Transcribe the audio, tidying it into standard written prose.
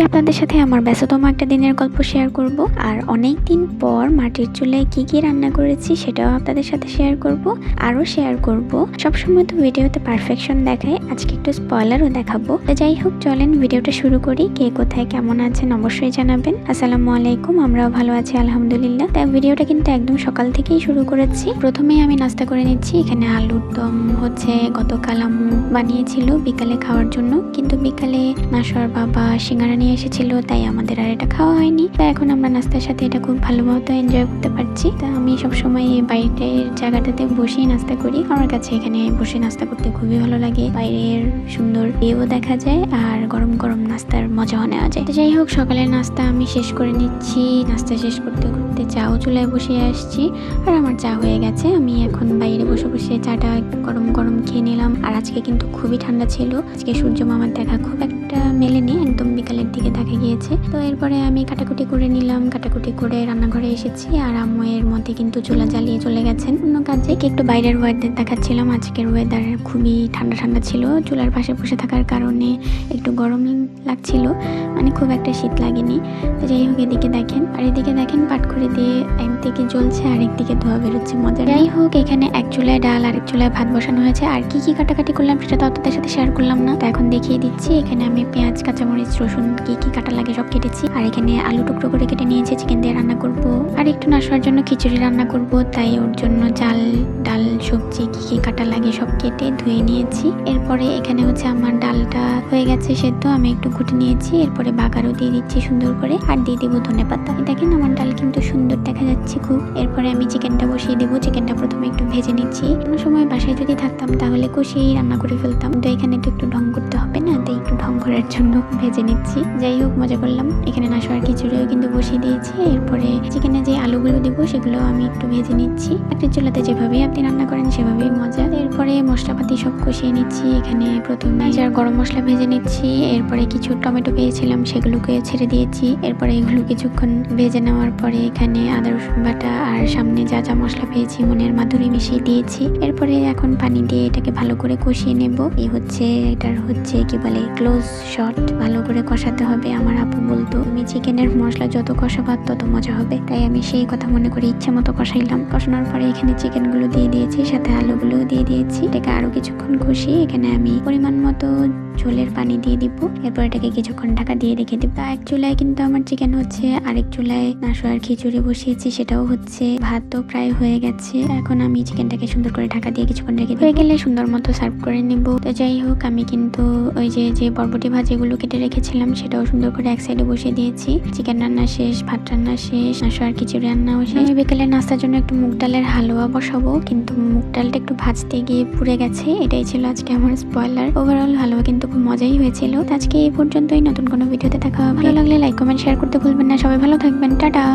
আজকে আপনাদের সাথে আমার ব্যস্ততম একটা দিনের গল্প শেয়ার করব আর অনেক দিন পর মাটির চুলায় কি কি রান্না করেছি সেটাও আপনাদের সাথে শেয়ার করব। আরও শেয়ার করব, সবসময় তো ভিডিওতে পারফেকশন দেখায়, আজকে একটু স্পয়লারও দেখাবো। তো যাই হোক, চলেন ভিডিওটা শুরু করি। কে কোথায় কেমন আছেন অবশ্যই জানাবেন। আসসালামু আলাইকুম, আমরাও ভালো আছি আলহামদুলিল্লাহ। তাই ভিডিওটা কিন্তু একদম সকাল থেকেই শুরু করেছি। প্রথমেই আমি নাস্তা করে নিচ্ছি। এখানে আলুর দম হচ্ছে গতকাল আম্মু বানিয়েছিল বিকালে খাওয়ার জন্য, কিন্তু বিকালে নাশোয়ার বাবা সিঙ্গারা নিয়ে এসেছিল, তাই আমাদের আর এটা খাওয়া হয়নি। তাই এখন আমরা নাস্তার সাথে এটা খুব ভালোভাবে এনজয় করতে পারছি। তা আমি সবসময় এই বাইরের জায়গাটাতে বসেই নাস্তা করি। আমার কাছে এখানে বসে নাস্তা করতে খুবই ভালো লাগে। বাইরের সুন্দর ভিউ দেখা যায় আর গরম গরম নাস্তার মজাও নেওয়া যায়। তো যাই হোক, সকালের নাস্তা আমি শেষ করে নিচ্ছি। নাস্তা শেষ করতে করতে চাও চুলায় বসে আসছি আর আমার চা হয়ে গেছে। আমি এখন বাইরে বসে বসে চাটা গরম গরম খেয়ে নিলাম। আর আজকে কিন্তু খুবই ঠান্ডা ছিল। আজকে সূর্য মামার দেখা খুব একটা মেলেনি, একদম বিকালের দিকে দেখা গিয়েছে। তো এরপরে আমি কাটাকুটি করে নিলাম। কাটাকুটি করে রান্নাঘরে এসেছি আর আম্মু এর মধ্যে কিন্তু চুলা জ্বালিয়ে চলে গেছেন অন্য কাজে। একটু বাইরের ওয়েদার দেখাচ্ছিলাম। আজকের ওয়েদার খুবই ঠান্ডা ঠান্ডা ছিল। চুলার পাশে বসে থাকার কারণে একটু গরম লাগছিল, মানে খুব একটা শীত লাগেনি। তো যাই হোক, এদিকে দেখেন আর এদিকে দেখেন পাটখড়ি দিয়ে একদিকে জ্বলছে আর একদিকে ধোয়া বেরোচ্ছে, মজা। যাই হোক, এখানে এক চুলায় ডাল আর এক চুলায় ভাত বসানো হয়েছে। আর কি কি কাটাকাটি করলাম সেটা তো আপনাদের সাথে শেয়ার করলাম না, তো এখন দেখিয়ে দিচ্ছি। এখানে আমি পেঁয়াজ, কাঁচামরিচ, রসুন কি কি কাটা লাগে সব কেটেছি। আর এখানে আলু টুকরো করে কেটে নিয়েছি, চিকেন দিয়ে রান্না করব। আর একটু নাশোয়ার জন্য খিচুড়ি রান্না করব, তাই ওর জন্য চাল, ডাল, সবজি কি কি কাটা লাগে সব কেটে ধুয়ে নিয়েছি। এরপরে এখানে হচ্ছে আমার ডালটা হয়ে গেছে সেদ্ধ, আমি একটু ঘুটে নিয়েছি। এরপরে বাগারও দিয়ে দিচ্ছি সুন্দর করে আর দিয়ে দেবো ধনেপাতা। দেখেন আমার ডাল কিন্তু সুন্দর দেখা যাচ্ছে খুব। এরপরে আমি চিকেনটা বসিয়ে দেবো। চিকেনটা প্রথমে একটু ভেজে নিচ্ছি। কোনো সময় বাসায় যদি থাকতাম তাহলে কষিয়েই রান্না করে ফেলতাম, তো এখানে তো একটু ঢং করতে হবে না, তাই একটু ঢং করার জন্য ভেজে নিচ্ছি। যাই হোক, মজা করলাম। এখানে নাশোয়ার খিচুড়িও কিন্তু বসিয়ে দিয়েছি। এরপরে চিকেনে যে আলুগুলো দেবো সেগুলো আমি একটু ভেজে নিচ্ছি। একটা চুলাতে যেভাবেই আপনি রান্না করেন সেভাবেই মজা। এরপরে মশলাপাতি সব কষিয়ে নিচ্ছি। এখানে প্রথমে গরম মশলা ভেজে নিচ্ছি। এরপরে কিছু টমেটো পেয়েছিলাম সেগুলোকে ছেড়ে দিয়েছি। এরপরে এগুলো কিছুক্ষণ ভেজে নেওয়ার পরে এখানে আদা রসুন বাটা আর সামনে যা যা মশলা পেয়েছি মনের মাধুরী মিশিয়ে দিয়েছি। এরপরে এখন পানি দিয়ে এটাকে ভালো করে কষিয়ে নেব। এটার হচ্ছে কি বলে ক্লোজ শট, ভালো করে কষাতে হবে। আমার আপু বলতো তুমি চিকেনের মশলা যত কষাবা তত মজা হবে, তাই আমি সেই কথা মনে করে ইচ্ছে মতো কষাইলাম। কষানোর পরে এখানে চিকেন গুলো দিয়ে দিয়েছি, সাথে আলুগুলো দিয়ে দিয়েছি। এটাকে আরো কিছুক্ষণ কষিয়ে এখানে আমি পরিমাণ মতো ঝোলের পানি দিয়ে দিব। এরপর এটাকে কিছুক্ষণ ঢাকা দিয়ে রেখে দিব। এক চুলায় কিন্তু আমার চিকেন হচ্ছে, আরেক চুলায় নাশোয়ার খিচুড়ি বসিয়েছি, সেটাও হচ্ছে। ভাত তো প্রায় হয়ে গেছে। এখন আমি চিকেনটাকে সুন্দর করে ঢাকা দিয়ে কিছুক্ষণ রেখে হয়ে গেলে সুন্দর মতো সার্ভ করে নিব। তো যাই হোক, আমি কিন্তু ওই যে বরবটি ভাজিগুলো কেটে রেখেছিলাম সেটাও সুন্দর করে এক সাইডে বসিয়ে দিয়েছি। চিকেন রান্না শেষ, ভাত রান্না শেষ, নাশোয়ার খিচুড়ি রান্নাও শেষ। আমি বিকেলে নাস্তার জন্য একটু মুগ ডালের হালুয়া বসাবো, কিন্তু মুগ ডালটা একটু ভাজতে গিয়ে পুড়ে গেছে। এটাই ছিল আজকে আমার স্পয়লার। ওভারঅল হালুয়া কিন্তু খুব মজাই হয়েছিল। আজকে এই পর্যন্তই। নতুন কোনো ভিডিওতে দেখা হবে। ভালো লাগলে লাইক, কমেন্ট, শেয়ার করতে ভুলবেন না। সবাই ভালো থাকবেন। টাটা।